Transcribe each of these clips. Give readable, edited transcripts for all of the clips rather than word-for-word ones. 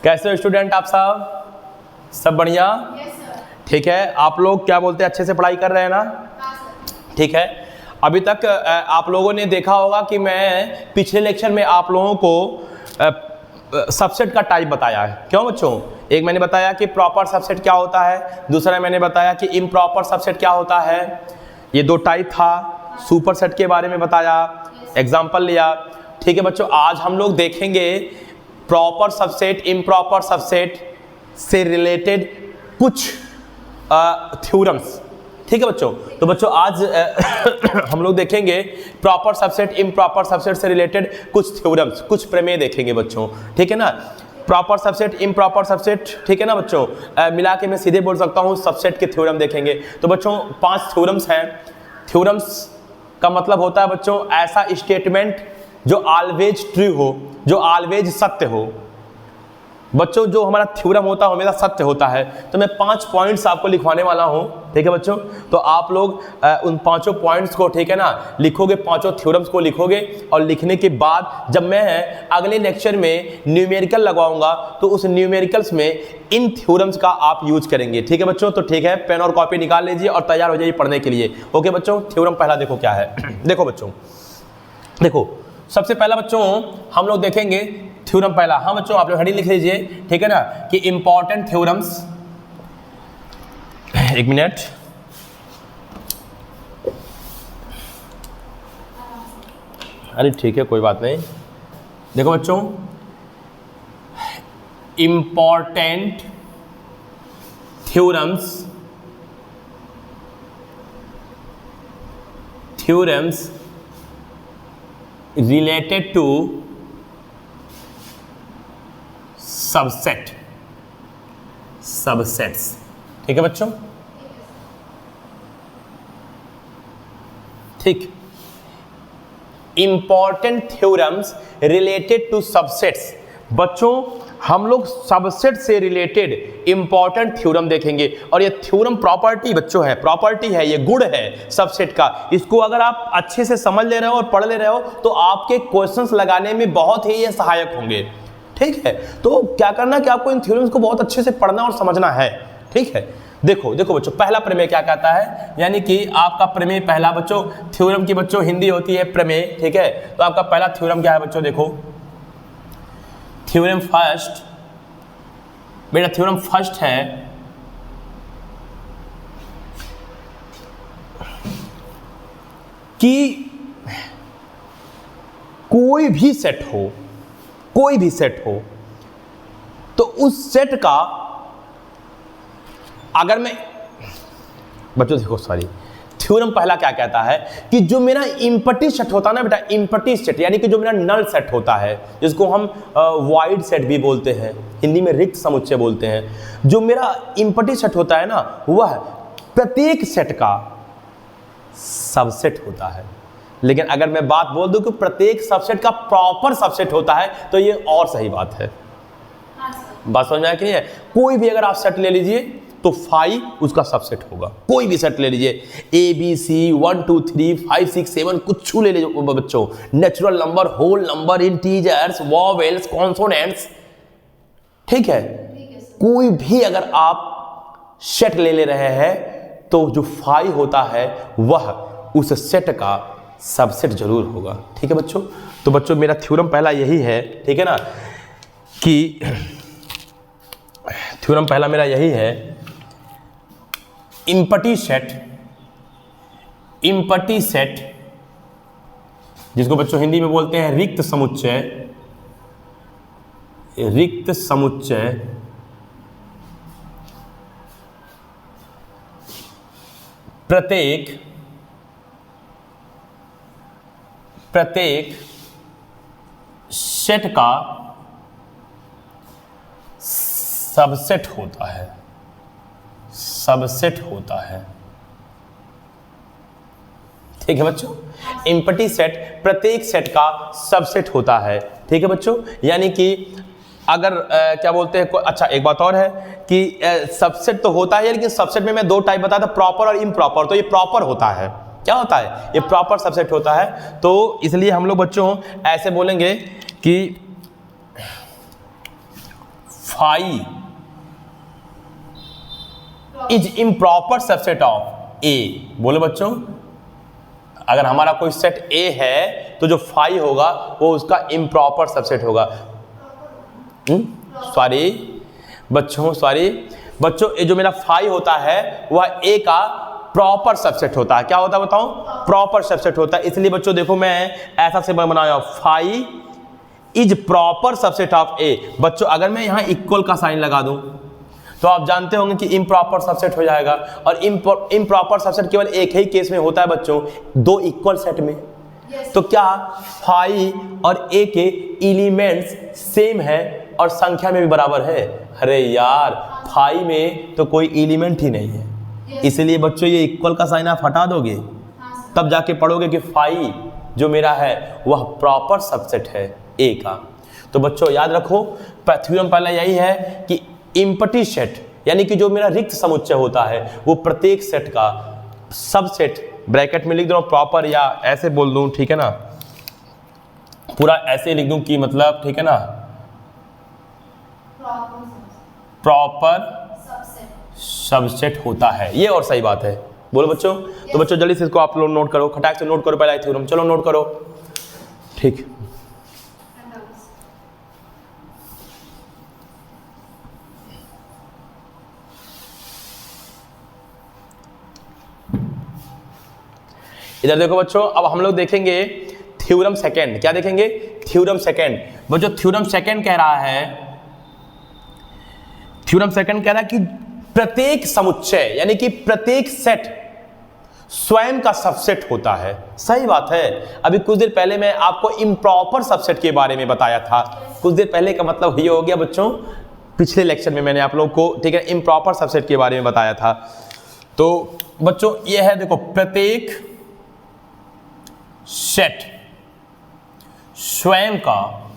कैसे हो स्टूडेंट आप सब बढ़िया? ठीक है, आप लोग क्या बोलते हैं, अच्छे से पढ़ाई कर रहे हैं ना? ठीक है, अभी तक आप लोगों ने देखा होगा कि मैं पिछले लेक्चर में आप लोगों को सबसेट का टाइप बताया है। क्यों बच्चों? एक मैंने बताया कि प्रॉपर सबसेट क्या होता है, दूसरा मैंने बताया कि इम्प्रॉपर सबसेट क्या होता है। ये दो टाइप था। सुपर सेट के बारे में बताया, एग्जाम्पल लिया। ठीक है बच्चों, आज हम लोग देखेंगे प्रॉपर सबसेट, इम्प्रॉपर सबसेट से रिलेटेड कुछ थ्योरम्स। ठीक है बच्चों, तो बच्चों आज हम लोग देखेंगे प्रॉपर सबसेट, इम्प्रॉपर सबसेट से रिलेटेड कुछ थ्योरम्स, कुछ प्रमेय देखेंगे बच्चों। ठीक है ना? प्रॉपर सबसेट, इम्प्रॉपर सबसेट, ठीक है ना बच्चों? मिला के मैं सीधे बोल सकता हूँ सबसेट के थ्योरम देखेंगे। तो बच्चों 5 थ्योरम्स हैं। थ्योरम्स का मतलब होता है बच्चों ऐसा स्टेटमेंट जो ऑलवेज ट्रू हो, जो ऑलवेज सत्य हो। बच्चों जो हमारा थ्योरम होता है हमेशा सत्य होता है। तो मैं 5 पॉइंट्स आपको लिखवाने वाला हूं। ठीक है बच्चों, तो आप लोग उन 5 पॉइंट्स को, ठीक है ना, लिखोगे, 5 थ्योरम्स को लिखोगे। और लिखने के बाद जब मैं अगले लेक्चर में न्यूमेरिकल लगवाऊंगा तो उस न्यूमेरिकल्स में इन थ्योरम्स का आप यूज करेंगे। ठीक है बच्चों? तो ठीक है, पेन और कॉपी निकाल लीजिए और तैयार हो जाइए पढ़ने के लिए। ओके बच्चों, थ्योरम पहला देखो क्या है। देखो बच्चों, देखो सबसे पहला बच्चों हम लोग देखेंगे थ्योरम पहला। हाँ बच्चों, आप लोग हेडिंग लिख लीजिए। ठीक है ना, कि इंपॉर्टेंट थ्योरम्स। एक मिनट, अरे ठीक है, कोई बात नहीं। देखो बच्चों, important theorems related to subsets. ठीक है बच्चों? ठीक, important theorems related to subsets. बच्चों हम लोग सबसेट से रिलेटेड इंपॉर्टेंट थ्योरम देखेंगे। और ये थ्योरम प्रॉपर्टी बच्चों है, प्रॉपर्टी है, ये गुण है सबसेट का। इसको अगर आप अच्छे से समझ ले रहे हो और पढ़ ले रहे हो तो आपके क्वेश्चंस लगाने में बहुत ही ये सहायक होंगे। ठीक है, तो क्या करना कि आपको इन थ्योरम्स को बहुत अच्छे से पढ़ना और समझना है। ठीक है, देखो देखो बच्चों, पहला प्रमेय क्या कहता है, यानी कि आपका प्रमेय पहला बच्चों, थ्योरम की बच्चों हिंदी होती है प्रमेय। ठीक है, तो आपका पहला थ्योरम क्या है बच्चों? देखो थ्योरम फर्स्ट, मेरा थ्योरम फर्स्ट है कि कोई भी सेट हो, तो उस सेट का अगर मैं बच्चों देखो, सॉरी, थ्योरम पहला क्या कहता है कि जो मेरा इम्पटी सेट होता है ना बेटा, इम्पटी सेट यानी कि जो मेरा नल सेट होता है, जिसको हम वाइड सेट भी बोलते हैं, हिंदी में रिक्त समुच्चय बोलते हैं। जो मेरा इम्पटी सेट होता है ना, वह प्रत्येक सेट का सबसेट होता है। लेकिन अगर मैं बात बोल दूं कि प्रत्येक सबसेट का प्रॉपर सबसेट होता है तो ये और सही बात है। बात समझ में आया कि नहीं है? कोई भी अगर आप सेट ले लीजिए तो फाई उसका सबसेट होगा। कोई भी सेट ले लीजिए, ए बी सी 1 2 3 5 6 7 कुछ ले लीजिए बच्चों, natural number, whole number, integers, vowels, consonants. ठीक है, कोई भी अगर आप सेट ले रहे हैं तो जो फाई होता है वह उस सेट का सबसेट जरूर होगा। ठीक है बच्चों? तो बच्चों मेरा थ्योरम पहला यही है, ठीक है ना, कि थ्योरम पहला मेरा यही है, इम्पटी सेट जिसको बच्चों हिंदी में बोलते हैं रिक्त समुच्चय प्रत्येक सेट का सबसेट होता है। ठीक है बच्चों, इम्पटी सेट प्रत्येक सेट का सबसेट होता है। ठीक है बच्चों, यानी कि अगर क्या बोलते हैं, अच्छा एक बात और है कि सबसेट तो होता है, लेकिन सबसेट में मैं 2 टाइप बताया था, प्रॉपर और इम्प्रॉपर। तो ये प्रॉपर होता है, क्या होता है, ये प्रॉपर सबसेट होता है। तो इसलिए हम लोग बच्चों ऐसे बोलेंगे कि phi is improper subset of A. बोलो बच्चों, अगर हमारा कोई सेट ए है तो जो फाई होगा वो उसका इम्प्रॉपर सबसेट होगा। सॉरी बच्चों, ये जो मेरा फाई होता है वह ए का प्रॉपर सबसेट होता है। क्या होता है बताओ? प्रॉपर सबसेट होता है। इसलिए बच्चों देखो मैं ऐसा से बनाया, phi is proper subset of A. बच्चों अगर मैं यहाँ इक्वल का साइन लगा दूं तो आप जानते होंगे कि इम्प्रॉपर सबसेट हो जाएगा। और इम्प्रॉपर सबसेट केवल एक ही केस में होता है बच्चों, दो इक्वल सेट में। तो क्या फाई और ए के एलिमेंट्स सेम है और संख्या में भी बराबर है? अरे यार, फाई में तो कोई एलिमेंट ही नहीं है, इसलिए बच्चों ये इक्वल का साइन आप हटा दोगे, तब जाके पढ़ोगे कि फाई जो मेरा है वह प्रॉपर सबसेट है ए का। तो बच्चों याद रखो, थ्योरम पहला यही है कि इम्पटी सेट यानी कि जो मेरा रिक्त समुच्चय होता है वो प्रत्येक सेट का सबसेट, ब्रैकेट में लिख दो प्रॉपर, या ऐसे बोल दूं, ठीक है ना, पूरा ऐसे लिख दूं कि मतलब, ठीक है ना, प्रॉपर सबसेट होता है ये, और सही बात है। बोलो बच्चों। तो बच्चों जल्दी से इसको आप लोग नोट करो, खटाक से नोट करो पहला थ्योरम, चलो नोट करो। ठीक, इधर देखो बच्चों, अब हम लोग देखेंगे थ्योरम सेकंड। क्या देखेंगे? Theorem second. बच्चों थ्योरम सेकंड कह रहा है, थ्योरम सेकंड कह रहा है कि प्रत्येक समुच्चय यानी कि प्रत्येक सेट स्वयं का सबसेट होता है। सही बात है। अभी कुछ देर पहले मैं आपको इम्प्रॉपर सबसेट के बारे में बताया था। कुछ देर पहले का मतलब ये हो गया बच्चों, पिछले लेक्चर में मैंने आप लोगों को, ठीक है, इम्प्रॉपर सबसेट के बारे में बताया था। तो बच्चों ये है, देखो, प्रत्येक सेट स्वयं का,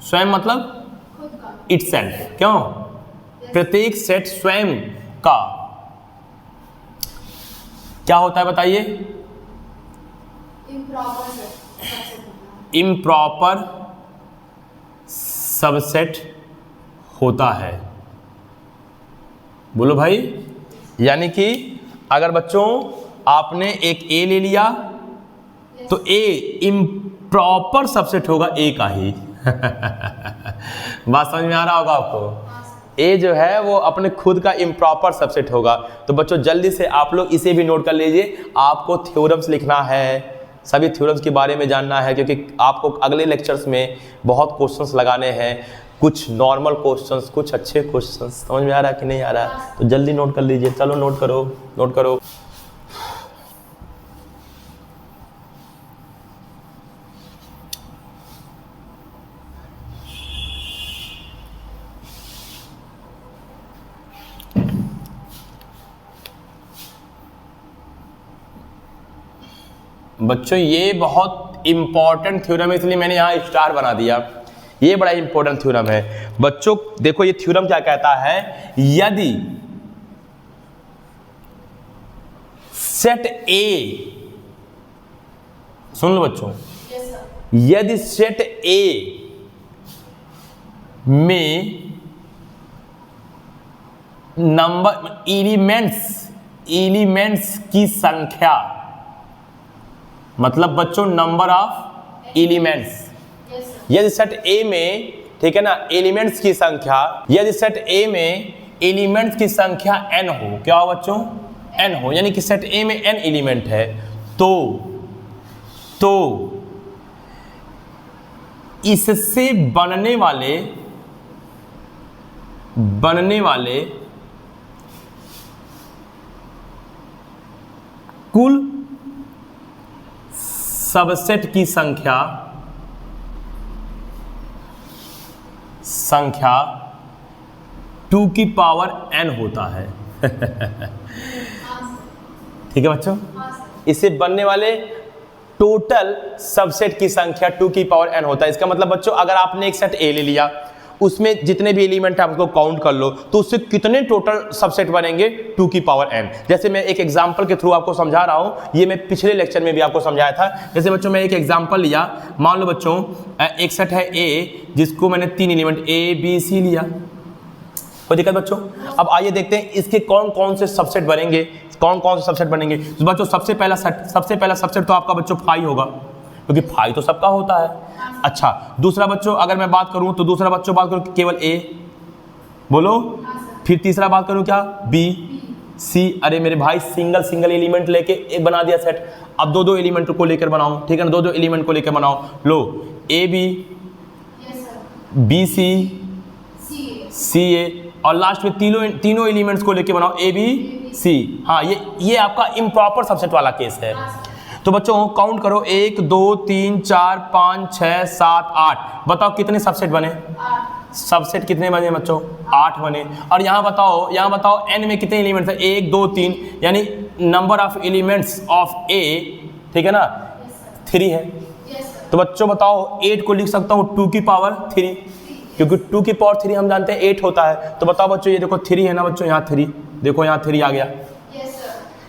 स्वयं मतलब इटसेल्फ, क्यों? प्रत्येक सेट स्वयं का क्या होता है बताइए? इम्प्रॉपर सबसेट होता है। बोलो भाई। यानी कि अगर बच्चों आपने एक ए ले लिया तो ए इम्प्रॉपर सबसेट होगा ए का ही। बात समझ में आ रहा होगा आपको? ए जो है वो अपने खुद का इम्प्रॉपर सबसेट होगा। तो बच्चों जल्दी से आप लोग इसे भी नोट कर लीजिए। आपको थ्योरम्स लिखना है, सभी थ्योरम्स के बारे में जानना है, क्योंकि आपको अगले लेक्चर्स में बहुत क्वेश्चंस लगाने हैं, कुछ नॉर्मल क्वेश्चंस, कुछ अच्छे क्वेश्चंस। समझ में आ रहा है कि नहीं आ रहा है? तो जल्दी नोट कर लीजिए। चलो नोट करो, नोट करो। बच्चों ये बहुत इंपॉर्टेंट थ्योरम है, इसलिए मैंने यहाँ स्टार बना दिया। ये बड़ा इंपॉर्टेंट थ्योरम है बच्चों। देखो ये थ्योरम क्या कहता है, यदि सेट ए, सुन लो बच्चों, यदि सेट ए में नंबर एलिमेंट्स की संख्या, मतलब बच्चों नंबर ऑफ एलिमेंट्स, यदि सेट ए में, ठीक है ना, एलिमेंट्स की संख्या, यदि सेट ए में एलिमेंट्स की संख्या n हो, क्या हो बच्चों? n हो, यानी कि सेट ए में n एलिमेंट है, तो इससे बनने वाले कुल सबसेट की संख्या 2 की पावर n होता है। ठीक है बच्चों, इससे बनने वाले टोटल सबसेट की संख्या 2 की पावर n होता है। इसका मतलब बच्चों अगर आपने एक सेट A ले लिया, उसमें जितने भी एलिमेंट है आपको काउंट कर लो, तो उससे कितने टोटल सबसेट बनेंगे? 2 की पावर n। जैसे मैं एक एग्जांपल के थ्रू आपको समझा रहा हूं, ये मैं पिछले लेक्चर में भी आपको समझाया था। जैसे बच्चों मैं एक एग्जांपल लिया, मान लो बच्चों एक सेट है A जिसको मैंने 3 एलिमेंट A B C लिया, कोई दिक्कत बच्चों? अब आइए देखते हैं इसके कौन कौन से सबसेट बनेंगे, कौन कौन से सबसेट बनेंगे। तो बच्चों सबसे पहला सबसेट तो आपका बच्चों 5 होगा, क्योंकि 5 तो सबका होता है। अच्छा, दूसरा बच्चों अगर मैं बात करूं तो दूसरा बच्चों बात करूं केवल ए, बोलो। फिर तीसरा बात करूं क्या, बी, सी। अरे मेरे भाई सिंगल एलिमेंट लेके एक बना दिया सेट। अब दो एलिमेंट को लेकर बनाओ, ठीक है ना, दो एलिमेंट को लेकर बनाओ। लो ए बी, बी सी, सी ए, और लास्ट में तीनों एलिमेंट्स को लेके बनाओ ए बी सी। हाँ, ये आपका इम्प्रॉपर सबसेट वाला केस है। तो बच्चों काउंट करो, 1 2 3 4 5 6 7 8। बताओ कितने सबसेट बने? सबसेट कितने बने बच्चों? 8 बने। और यहाँ बताओ n में कितने एलिमेंट्स है? 1 2 3, यानी नंबर ऑफ एलिमेंट्स ऑफ ए, ठीक है ना, 3 है। तो बच्चों बताओ 8 को लिख सकता हूँ 2 की पावर 3, क्योंकि 2 की पावर 3 हम जानते हैं 8 होता है। तो बताओ बच्चों, ये देखो 3 है ना बच्चों, यहाँ 3, देखो यहाँ 3 आ गया।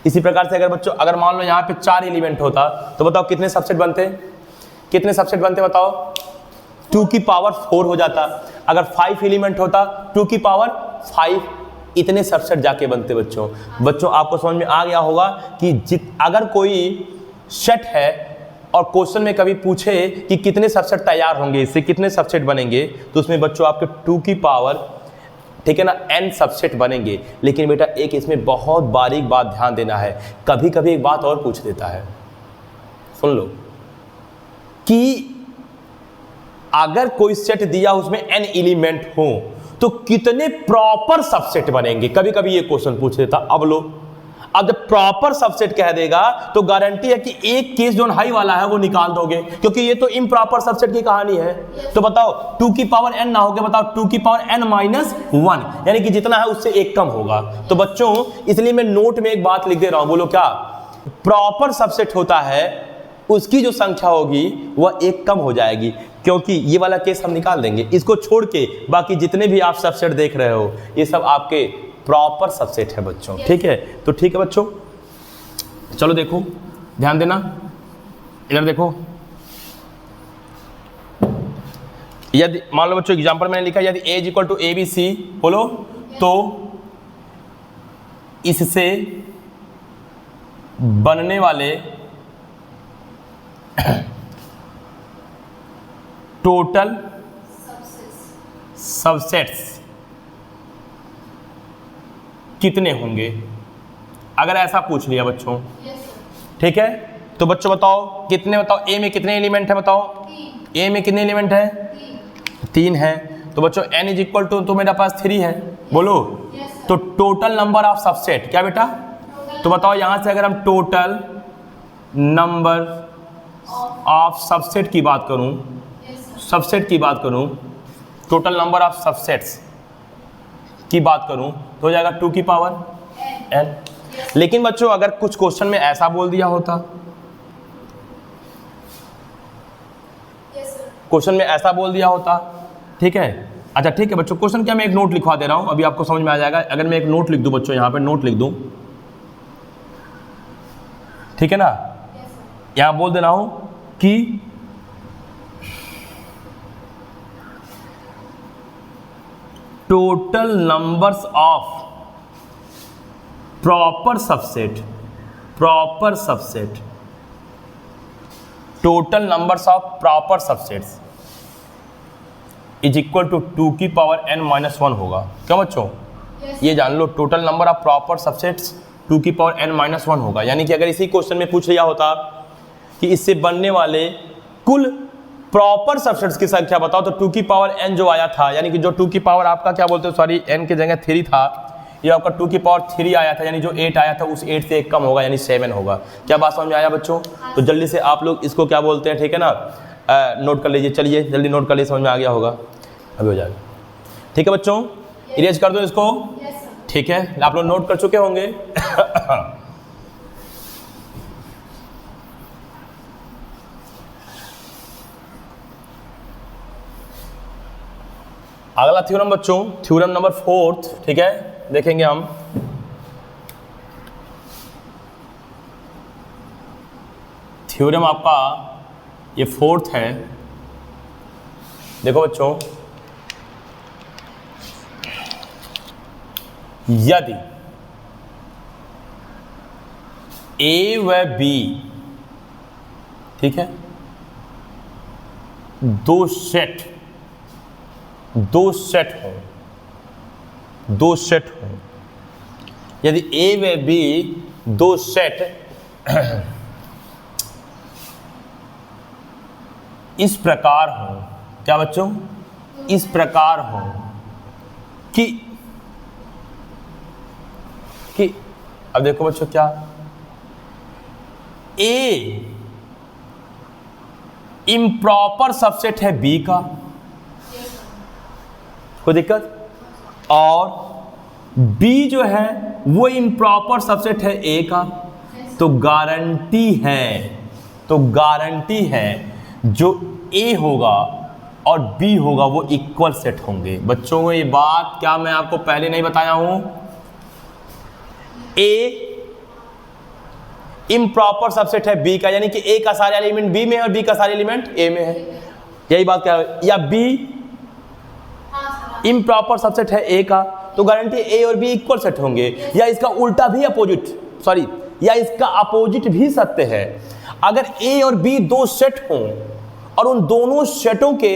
इसी प्रकार से अगर मान लो यहाँ पे 4 एलिमेंट होता तो बताओ कितने सबसेट बनते? बताओ? 2 की पावर 4 हो जाता। अगर 5 एलिमेंट होता 2 की पावर 5, इतने सबसेट जाके बनते बच्चों आपको समझ में आ गया होगा कि अगर कोई सेट है और क्वेश्चन में कभी पूछे कि कितने सबसेट तैयार होंगे, इससे कितने सबसेट बनेंगे, तो उसमें बच्चों आपके 2 की पावर, ठीक है ना, n सबसेट बनेंगे। लेकिन बेटा एक इसमें बहुत बारीक बात ध्यान देना है, कभी कभी एक बात और पूछ देता है, सुन लो, कि अगर कोई सेट दिया उसमें n एलिमेंट हो तो कितने प्रॉपर सबसेट बनेंगे, कभी कभी ये क्वेश्चन पूछ देता। अब लो, अब जब प्रॉपर सबसेट कह देगा तो गारंटी है कि एक केस जो हाई वाला है वो निकाल दोगे, क्योंकि ये तो इम्प्रॉपर सबसेट की कहानी है। तो बताओ 2 की पावर n ना होगा, बताओ 2 की पावर n माइनस 1, यानी कि जितना है उससे एक कम होगा। तो बच्चों इसलिए मैं नोट में एक बात लिख दे रहा हूं, बोलो क्या? प्रॉपर सबसेट होता है उसकी जो संख्या होगी वह एक कम हो जाएगी, क्योंकि ये वाला केस हम निकाल देंगे। इसको छोड़ के बाकी जितने भी आप सबसेट देख रहे हो ये सब आपके प्रॉपर सबसेट है बच्चों, ठीक है? तो ठीक है बच्चों, चलो देखो, ध्यान देना, इधर देखो। यदि मान लो बच्चों एग्जांपल मैंने लिखा, यदि a इक्वल टू ABC, बोलो, तो इससे बनने वाले टोटल सबसेट्स कितने होंगे? अगर ऐसा पूछ लिया बच्चों, ठीक है, तो बच्चों बताओ कितने, बताओ a में कितने एलिमेंट है? बताओ a में कितने एलिमेंट है? 3 है। तो बच्चों n इज इक्वल टू, तो मेरे पास 3 है, बोलो। तो टोटल नंबर ऑफ सबसेट क्या बेटा? तो बताओ यहां से अगर हम टोटल नंबर ऑफ सबसेट की बात करूं, टोटल नंबर ऑफ सबसेट्स की बात करूं तो हो जाएगा 2 की पावर n। लेकिन बच्चों अगर कुछ क्वेश्चन में ऐसा बोल दिया होता, ठीक है, अच्छा ठीक है बच्चों, क्वेश्चन क्या, मैं एक नोट लिखवा दे रहा हूं, अभी आपको समझ में आ जाएगा। अगर मैं एक नोट लिख दूं बच्चों, यहां पे नोट लिख दूं, ठीक है ना, यहां बोल दे रहा हूं कि total numbers of proper subset, total numbers of proper subsets is equal to 2 की पावर n माइनस 1 होगा। क्यों बच्चों? ये जान लो, total number of proper subsets 2 की पावर n माइनस 1 होगा। यानी कि अगर इसी क्वेश्चन में पूछ लिया होता कि इससे बनने वाले कुल प्रॉपर सबसेट्स की संख्या बताओ, तो 2 की पावर n जो आया था, यानी कि जो 2 की पावर आपका क्या बोलते हैं, सॉरी n की जगह 3 था, ये आपका 2 की पावर 3 आया था, यानी जो 8 आया था उस 8 से एक कम होगा, यानी 7 होगा। क्या बात समझ में आया बच्चों? तो जल्दी से आप लोग इसको क्या बोलते हैं, ठीक है ना, नोट कर लीजिए, चलिए जल्दी नोट कर लीजिए, समझ में आ गया होगा, अभी हो जाएगा। ठीक है बच्चों, इरेज कर दो इसको, ठीक है, आप लोग नोट कर चुके होंगे। अगला थ्योरम बच्चों, थ्योरम नंबर 4, ठीक है, देखेंगे हम। थ्योरम आपका ये 4th है। देखो बच्चों, यदि ए व बी, ठीक है, दो सेट हो, यदि ए व बी दो सेट इस प्रकार हो, क्या बच्चों, इस प्रकार हो कि अब देखो बच्चों, क्या ए इम्प्रॉपर सबसेट है बी का, कोई दिक्कत, और बी जो है वो इम्प्रॉपर सबसेट है ए का, तो गारंटी है जो ए होगा और बी होगा वो इक्वल सेट होंगे। बच्चों ये बात क्या मैं आपको पहले नहीं बताया हूं? ए इम्प्रॉपर सबसेट है बी का, यानी कि ए का सारे एलिमेंट बी में है और बी का सारे एलिमेंट ए में है, यही बात क्या है? या बी इम्प्रॉपर सबसेट है ए का, तो गारंटी ए और बी इक्वल सेट होंगे, या इसका उल्टा भी या इसका अपोजिट भी सत्य है। अगर ए और बी दो सेट हों और उन दोनों सेटों के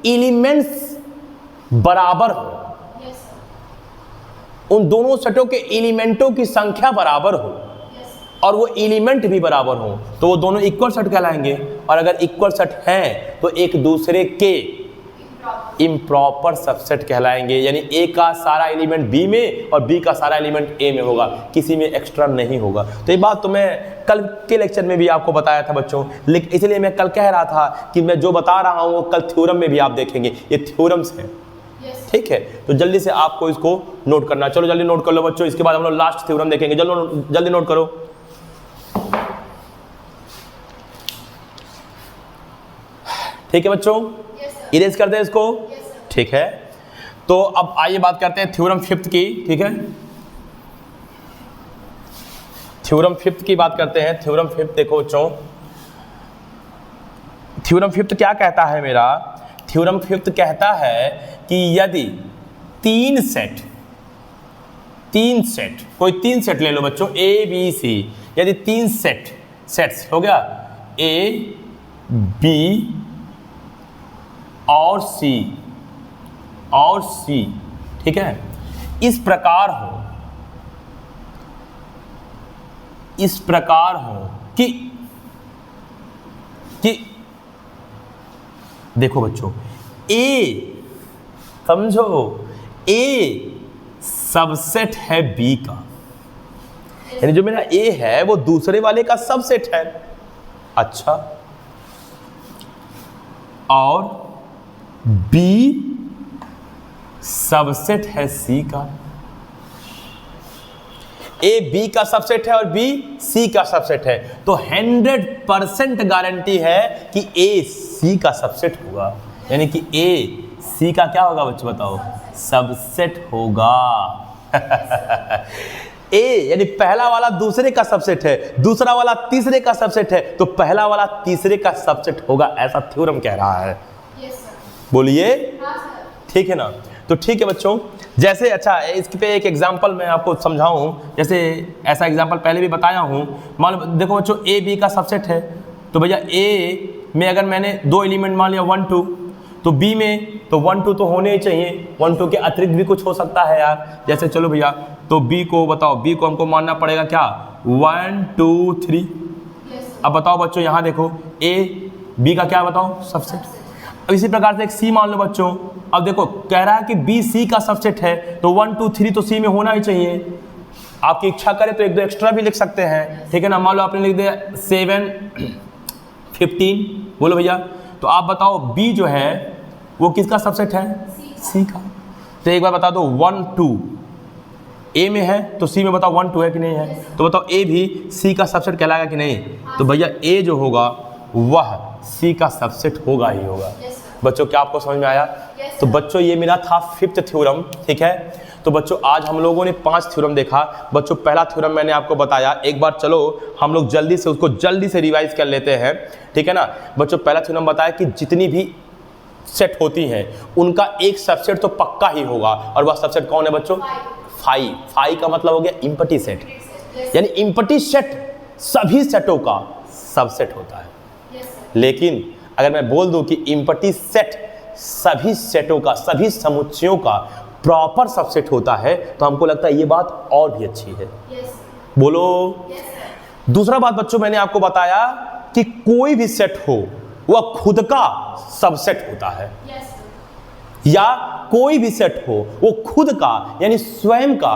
एलिमेंट्स बराबर हो, उन दोनों सेटों के एलिमेंटों की संख्या बराबर हो और वो एलिमेंट भी बराबर हो, तो वो दोनों इक्वल सेट कहलाएंगे। और अगर इक्वल सेट हैं तो एक दूसरे के इम्प्रॉपर सबसेट कहलाएंगे, यानी ए का सारा एलिमेंट बी में और बी का सारा एलिमेंट ए में होगा, किसी में एक्स्ट्रा नहीं होगा। तो ये बात तो मैं कल के लेक्चर में भी आपको बताया था बच्चों, लेकिन इसलिए मैं कल कह रहा था कि मैं जो बता रहा हूँ वो कल थ्योरम में भी आप देखेंगे, ये थ्योरम्स हैं, ठीक है। तो जल्दी से आपको इसको नोट करना, चलो जल्दी नोट कर लो बच्चों, इसके बाद हम लोग लास्ट थ्योरम देखेंगे, जल्दी नोट करो। ठीक है बच्चों, इरेज कर दे इसको, ठीक है। तो अब आइए बात करते हैं थ्योरम फिफ्थ की, ठीक है। थ्योरम फिफ्थ की बात करते हैं। थ्योरम फिफ्थ देखो बच्चों, थ्योरम फिफ्थ क्या कहता है मेरा? थ्योरम फिफ्थ कहता है कि यदि तीन सेट, कोई तीन सेट ले लो बच्चों, ए बी सी, यदि तीन सेट्स हो गया, ए बी और सी, ठीक है, इस प्रकार हो कि देखो बच्चों, ए समझो, ए सबसेट है बी का, यानी जो मेरा ए है वो दूसरे वाले का सबसेट है, अच्छा, और बी सबसेट है सी का, ए बी का सबसेट है और बी सी का सबसेट है, तो 100% गारंटी है कि ए सी का सबसेट होगा, यानी कि ए सी का क्या होगा बच्चों बताओ? सबसेट होगा। ए यानी पहला वाला दूसरे का सबसेट है, दूसरा वाला तीसरे का सबसेट है, तो पहला वाला तीसरे का सबसेट होगा, ऐसा थ्योरम कह रहा है। बोलिए, ठीक है ना? तो ठीक है बच्चों, जैसे अच्छा इस पे एक एग्जांपल मैं आपको समझाऊं, जैसे ऐसा एग्जांपल पहले भी बताया हूं। मान लो देखो बच्चों, ए बी का सबसेट है, तो भैया ए में अगर मैंने दो एलिमेंट मान लिया 1 2, तो बी में तो 1 2 तो होने ही चाहिए, 1 2 के अतिरिक्त भी कुछ हो सकता है यार, जैसे चलो भैया, तो बी को बताओ, बी को हमको मानना पड़ेगा क्या? 1 2 3। अब बताओ बच्चों, यहाँ देखो ए बी का क्या बताओ? सबसेट। अब इसी प्रकार से एक सी मान लो बच्चों, अब देखो कह रहा है कि बी सी का सबसेट है, तो 1 2 3 तो सी में होना ही चाहिए। आपकी इच्छा करे तो एक दो एक्स्ट्रा भी लिख सकते हैं, ठीक है ना? मान लो आपने लिख दिया 7 15, बोलो भैया, तो आप बताओ बी जो है वो किसका सबसेट है? सी का। तो एक बार बता दो, 1 2 ए में है तो सी में बताओ 1 2 है कि नहीं है? तो बताओ ए भी सी का सबसेट कहलाएगा कि नहीं? तो भैया ए जो होगा वह सी का सबसेट होगा ही होगा। बच्चों क्या आपको समझ में आया? तो बच्चों ये मेरा था फिफ्थ थ्योरम, ठीक है। तो बच्चों आज हम लोगों ने 5 थ्योरम देखा। बच्चों पहला थ्योरम मैंने आपको बताया, एक बार चलो हम लोग जल्दी से उसको जल्दी से रिवाइज कर लेते हैं, ठीक है ना। बच्चों पहला थ्योरम बताया कि जितनी भी सेट होती हैं उनका एक सबसेट तो पक्का ही होगा, और वह सबसेट कौन है बच्चों? फाई का मतलब हो गया इम्पटी सेट, यानी इम्पटी सेट सभी सेटों का सबसेट होता है। लेकिन अगर मैं बोल दूं कि इम्पटी सेट सभी सेटों का, सभी समुच्चयों का प्रॉपर सबसेट होता है, तो हमको लगता है ये बात और भी अच्छी है। बोलो। दूसरा बात बच्चों, मैंने आपको बताया कि कोई भी सेट हो वह खुद का सबसेट होता है, या कोई भी सेट हो वो खुद का यानी स्वयं का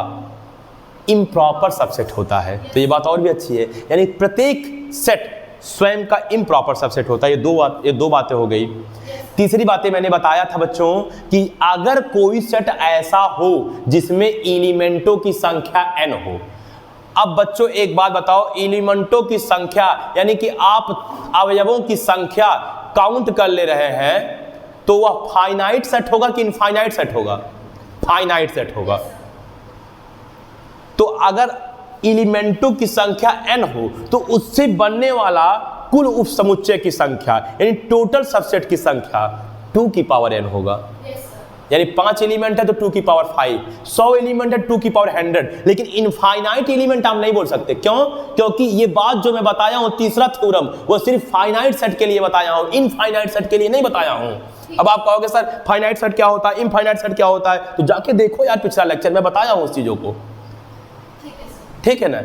इम्प्रॉपर सबसेट होता है। तो ये बात और भी अच्छी है, यानी प्रत्येक सेट स्वयं का इम्प्रॉपर सबसेट होता है। ये दो बातें हो गई। तीसरी बातें मैंने बताया था बच्चों कि अगर कोई सेट ऐसा हो जिसमें एलिमेंटों की संख्या n हो। अब बच्चों एक बात बताओ, एलिमेंटों की संख्या यानी कि आप अवयवों की संख्या काउंट कर ले रहे हैं, तो वह फाइनाइट सेट होगा कि इनफाइनाइट सेट होगा? फाइनाइट सेट होगा। तो अगर एलिमेंटों की संख्या n हो तो उससे बनने वाला कुल उपसमुच्चय की संख्या यानी टोटल सबसेट की संख्या 2 की पावर n होगा। यानी 5 एलिमेंट है तो 2 की पावर 5, 100 एलिमेंट है 2 की पावर 100। लेकिन इनफाइनाइट एलिमेंट आप नहीं बोल सकते। क्यों? क्योंकि ये बात जो मैं बताया हूं तीसरा थ्योरम, वो सिर्फ फाइनाइट सेट के लिए बताया हूं, इनफाइनाइट सेट के लिए नहीं बताया हूं। अब आप कहोगे सर फाइनाइट सेट क्या होता है, इनफाइनाइट सेट क्या होता है? तो जाके देखो यार पिछला लेक्चर में बताया हूं उस चीजों को, ठीक है ना।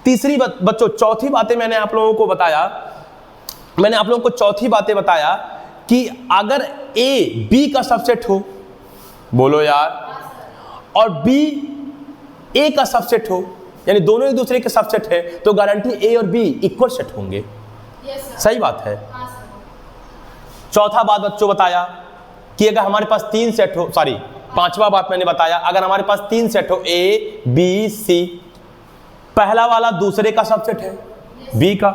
तीसरी बच्चों चौथी बातें मैंने आप लोगों को बताया, मैंने आप लोगों को चौथी बातें बताया कि अगर ए बी का सबसेट हो, बोलो यार, और बी ए का सबसेट हो, यानी दोनों एक दूसरे के सबसेट है, तो गारंटी ए और बी इक्वल सेट होंगे। सही बात है। चौथा बात बच्चों बताया कि अगर हमारे पास 3 सेट हो, सॉरी पांचवा बात मैंने बताया, अगर हमारे पास 3 सेट हो ए बी सी, पहला वाला दूसरे का सबसेट है बी का,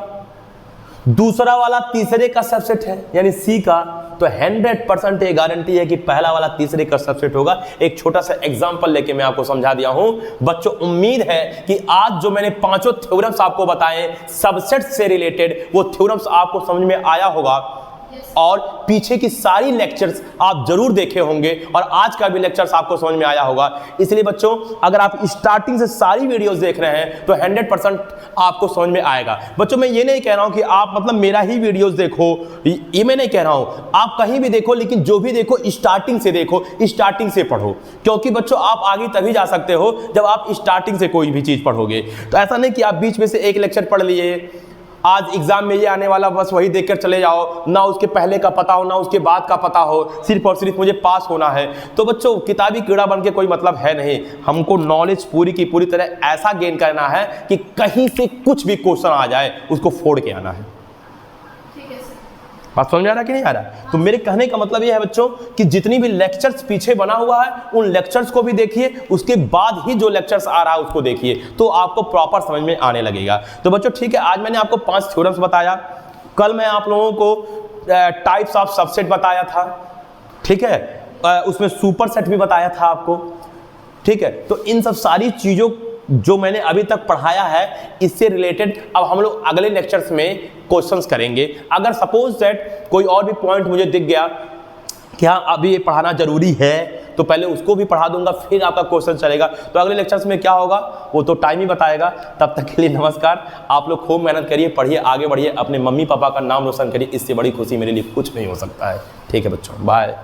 दूसरा वाला तीसरे का सबसेट है यानी सी का, तो 100% ये गारंटी है कि पहला वाला तीसरे का सबसेट होगा। एक छोटा सा एग्जांपल लेके मैं आपको समझा दिया हूं बच्चों। उम्मीद है कि आज जो मैंने 5 थ्योरम्स आपको बताए सबसेट से रिलेटेड, वो थ्योरम्स आपको समझ में आया होगा, और पीछे की सारी लेक्चर्स आप जरूर देखे होंगे, और आज का भी लेक्चर्स आपको समझ में आया होगा। इसलिए बच्चों अगर आप स्टार्टिंग से सारी वीडियोस देख रहे हैं तो 100% आपको समझ में आएगा। बच्चों मैं ये नहीं कह रहा हूं कि आप मतलब मेरा ही वीडियोस देखो, ये मैं नहीं कह रहा हूं, आप कहीं भी देखो, लेकिन जो भी देखो स्टार्टिंग से देखो, स्टार्टिंग से पढ़ो, क्योंकि बच्चों आप आगे तभी जा सकते हो जब आप स्टार्टिंग से कोई भी चीज पढ़ोगे। तो ऐसा नहीं कि आप बीच में से एक लेक्चर पढ़ लिए, आज एग्जाम में ये आने वाला, बस वही देखकर चले जाओ, ना उसके पहले का पता हो ना उसके बाद का पता हो, सिर्फ और सिर्फ मुझे पास होना है। तो बच्चों किताबी कीड़ा बन के कोई मतलब है नहीं। हमको नॉलेज पूरी की पूरी तरह ऐसा गेन करना है कि कहीं से कुछ भी क्वेश्चन आ जाए उसको फोड़ के आना है। बात समझ में आ रहा कि नहीं आ रहा? तो मेरे कहने का मतलब ये है बच्चों कि जितनी भी लेक्चर्स पीछे बना हुआ है उन लेक्चर्स को भी देखिए, उसके बाद ही जो लेक्चर्स आ रहा है उसको देखिए, तो आपको प्रॉपर समझ में आने लगेगा। तो बच्चों ठीक है, आज मैंने आपको 5 थ्योरम्स बताया, कल मैं आप लोगों को टाइप्स ऑफ सबसेट बताया था, ठीक है, उसमें सुपर सेट भी बताया था आपको, ठीक है। तो इन सब सारी चीज़ों जो मैंने अभी तक पढ़ाया है, इससे रिलेटेड अब हम लोग अगले लेक्चर्स में क्वेश्चंस करेंगे। अगर सपोज दैट कोई और भी पॉइंट मुझे दिख गया कि हाँ अभी ये पढ़ाना जरूरी है, तो पहले उसको भी पढ़ा दूंगा, फिर आपका क्वेश्चन चलेगा। तो अगले लेक्चर्स में क्या होगा वो तो टाइम ही बताएगा। तब तक के लिए नमस्कार। आप लोग खूब मेहनत करिए, पढ़िए, आगे बढ़िए, अपने मम्मी पापा का नाम रोशन करिए। इससे बड़ी खुशी मेरे लिए कुछ नहीं हो सकता है। ठीक है बच्चों, बाय।